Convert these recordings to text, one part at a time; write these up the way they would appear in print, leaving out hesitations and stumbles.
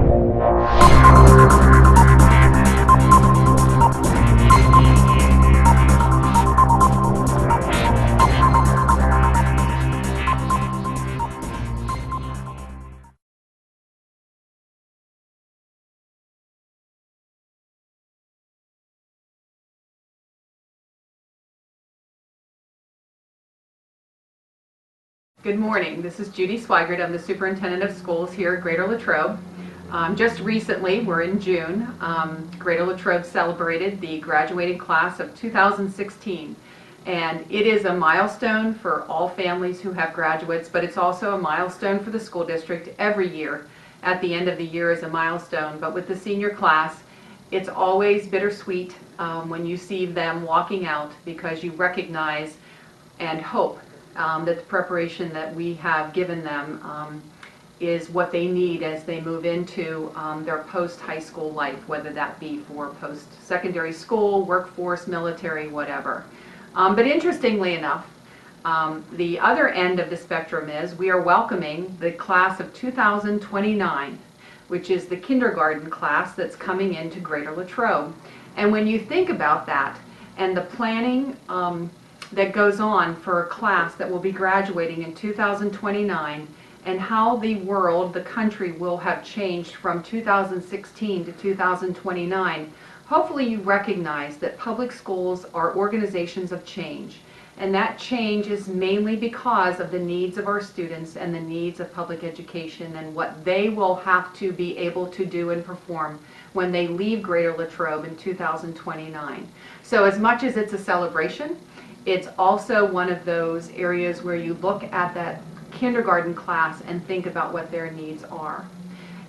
Good morning. This is Judith Swigart. I'm the Superintendent of Schools here at Greater Latrobe. Just recently, we're in June, Greater Latrobe celebrated the graduating class of 2016. And it is a milestone for all families who have graduates, but it's also a milestone for the school district every year. At the end of the year is a milestone, but with the senior class, it's always bittersweet when you see them walking out, because you recognize and hope that the preparation that we have given them is what they need as they move into their post-high school life, whether that be for post-secondary school, workforce, military, whatever. But interestingly enough, the other end of the spectrum is we are welcoming the class of 2029, which is the kindergarten class that's coming into Greater Latrobe. And when you think about that and the planning that goes on for a class that will be graduating in 2029, and how the world, the country, will have changed from 2016 to 2029, hopefully you recognize that public schools are organizations of change. And that change is mainly because of the needs of our students and the needs of public education and what they will have to be able to do and perform when they leave Greater Latrobe in 2029. So as much as it's a celebration, it's also one of those areas where you look at that kindergarten class and think about what their needs are.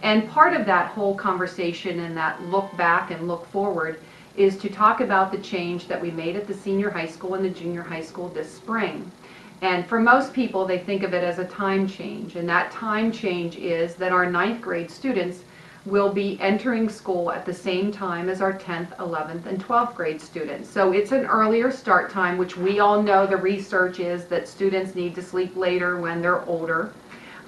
And part of that whole conversation and that look back and look forward is to talk about the change that we made at the senior high school and the junior high school this spring. And for most people, they think of it as a time change. And that time change is that our 9th grade students will be entering school at the same time as our 10th, 11th, and 12th grade students. So it's an earlier start time, which we all know the research is that students need to sleep later when they're older.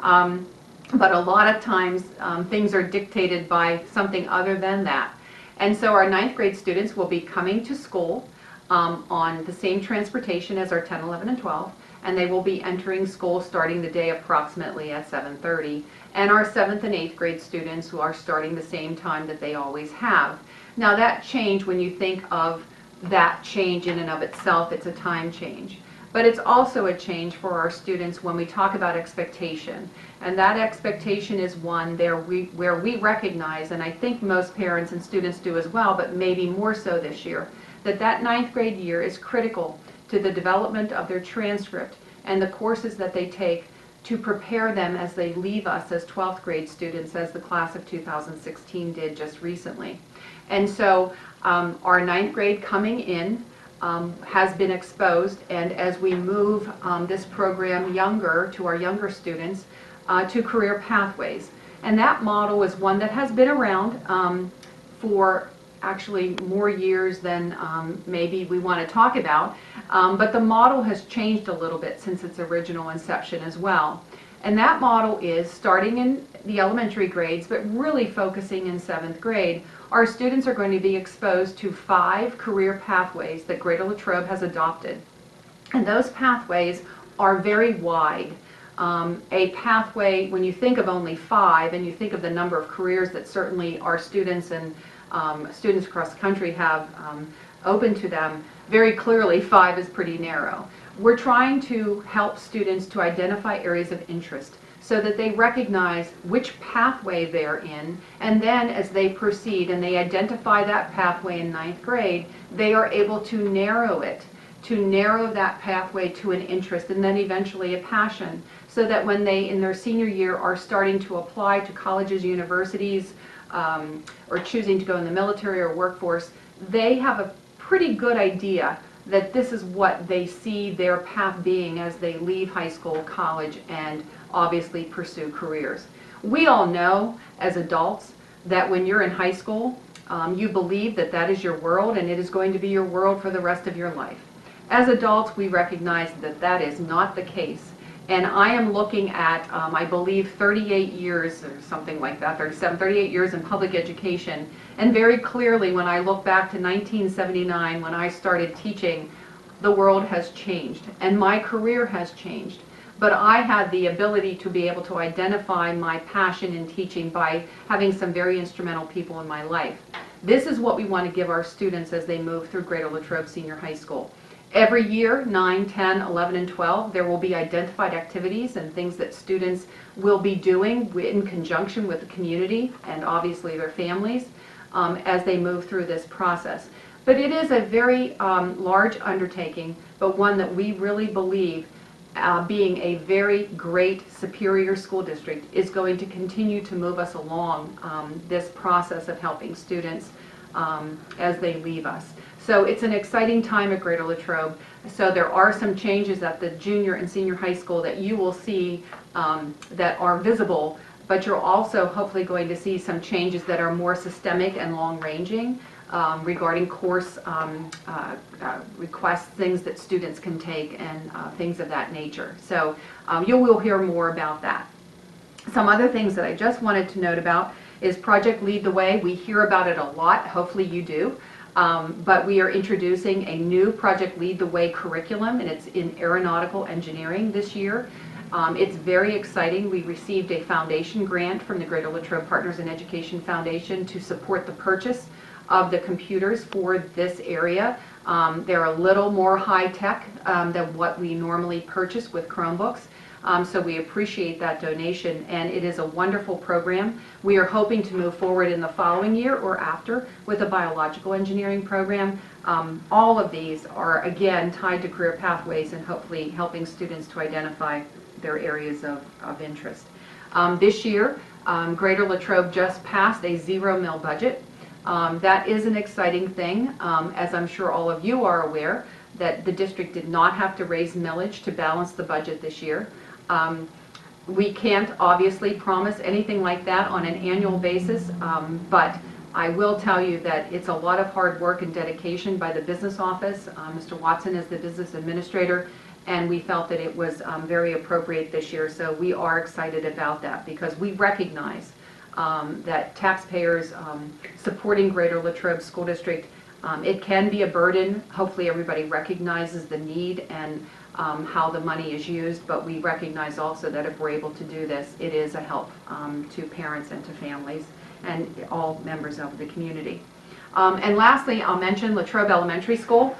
But a lot of times things are dictated by something other than that. And so our 9th grade students will be coming to school on the same transportation as our 10, 11, and 12, and they will be entering school starting the day approximately at 7:30. And our 7th and 8th grade students who are starting the same time that they always have. Now that change, when you think of that change in and of itself, it's a time change. But it's also a change for our students when we talk about expectation. And that expectation is one where we recognize, and I think most parents and students do as well, but maybe more so this year, that 9th grade year is critical to the development of their transcript and the courses that they take to prepare them as they leave us as 12th grade students, as the class of 2016 did just recently. And so our 9th grade coming in has been exposed, and as we move this program younger, to our younger students, to career pathways. And that model is one that has been around for actually more years than maybe we want to talk about, but the model has changed a little bit since its original inception as well. And that model is starting in the elementary grades, but really focusing in 7th grade. Our students are going to be exposed to 5 career pathways that Greater Latrobe has adopted. And those pathways are very wide. A pathway, when you think of only 5, and you think of the number of careers that certainly our students and students across the country have open to them, very clearly 5 is pretty narrow. We're trying to help students to identify areas of interest so that they recognize which pathway they're in, and then as they proceed and they identify that pathway in 9th grade, they are able to narrow it, to narrow that pathway to an interest and then eventually a passion, so that when they in their senior year are starting to apply to colleges, universities, or choosing to go in the military or workforce, they have a pretty good idea that this is what they see their path being as they leave high school, college, and obviously pursue careers. We all know as adults that when you're in high school, you believe that that is your world and it is going to be your world for the rest of your life. As adults, we recognize that that is not the case. And I am looking at, I believe, 38 years or something like that, 37, 38 years in public education. And very clearly, when I look back to 1979, when I started teaching, the world has changed and my career has changed. But I had the ability to be able to identify my passion in teaching by having some very instrumental people in my life. This is what we want to give our students as they move through Greater Latrobe Senior High School. Every year, 9, 10, 11, and 12, there will be identified activities and things that students will be doing in conjunction with the community and obviously their families as they move through this process. But it is a very large undertaking, but one that we really believe, being a very great superior school district, is going to continue to move us along this process of helping students as they leave us. So it's an exciting time at Greater Latrobe. So there are some changes at the junior and senior high school that you will see that are visible, but you're also hopefully going to see some changes that are more systemic and long-ranging regarding course requests, things that students can take, and things of that nature. So you will hear more about that. Some other things that I just wanted to note about is Project Lead the Way. We hear about it a lot, hopefully you do. But we are introducing a new Project Lead the Way curriculum, and it's in aeronautical engineering this year. It's very exciting. We received a foundation grant from the Greater Latrobe Partners in Education Foundation to support the purchase of the computers for this area. They're a little more high-tech than what we normally purchase with Chromebooks. So we appreciate that donation, and it is a wonderful program. We are hoping to move forward in the following year or after with a biological engineering program. All of these are, again, tied to career pathways and hopefully helping students to identify their areas of interest. This year, Greater Latrobe just passed a zero-mill budget. That is an exciting thing, as I'm sure all of you are aware, that the district did not have to raise millage to balance the budget this year. We can't obviously promise anything like that on an annual basis, but I will tell you that it's a lot of hard work and dedication by the business office. Mr. Watson is the business administrator, and we felt that it was very appropriate this year. So we are excited about that because we recognize that taxpayers supporting Greater Latrobe School District, it can be a burden. Hopefully everybody recognizes the need and how the money is used, but we recognize also that if we're able to do this, it is a help to parents and to families and all members of the community. And lastly, I'll mention Latrobe Elementary School.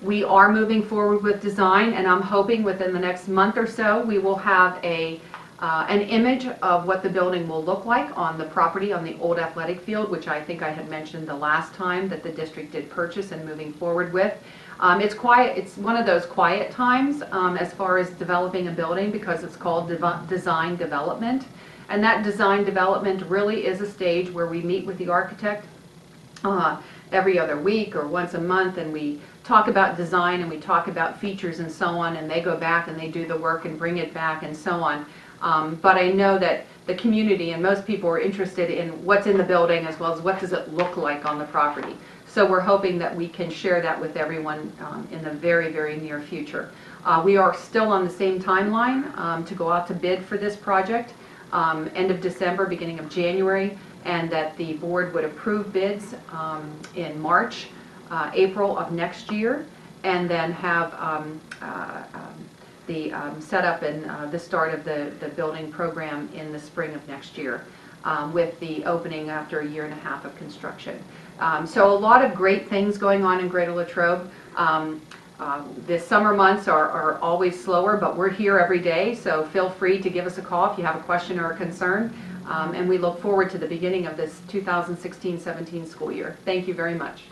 We are moving forward with design, and I'm hoping within the next month or so we will have an image of what the building will look like on the property on the old athletic field, which I think I had mentioned the last time that the district did purchase and moving forward with. It's quiet. It's one of those quiet times as far as developing a building because it's called design development. And that design development really is a stage where we meet with the architect every other week or once a month, and we talk about design and we talk about features and so on, and they go back and they do the work and bring it back and so on. But I know that the community and most people are interested in what's in the building as well as what does it look like on the property. So we're hoping that we can share that with everyone in the very, very near future. We are still on the same timeline to go out to bid for this project, end of December, beginning of January, and that the board would approve bids in March, April of next year, and then have the setup and the start of the building program in the spring of next year, with the opening after a year and a half of construction. So a lot of great things going on in Greater Latrobe. The summer months are always slower, but we're here every day, so feel free to give us a call if you have a question or a concern. And we look forward to the beginning of this 2016-17 school year. Thank you very much.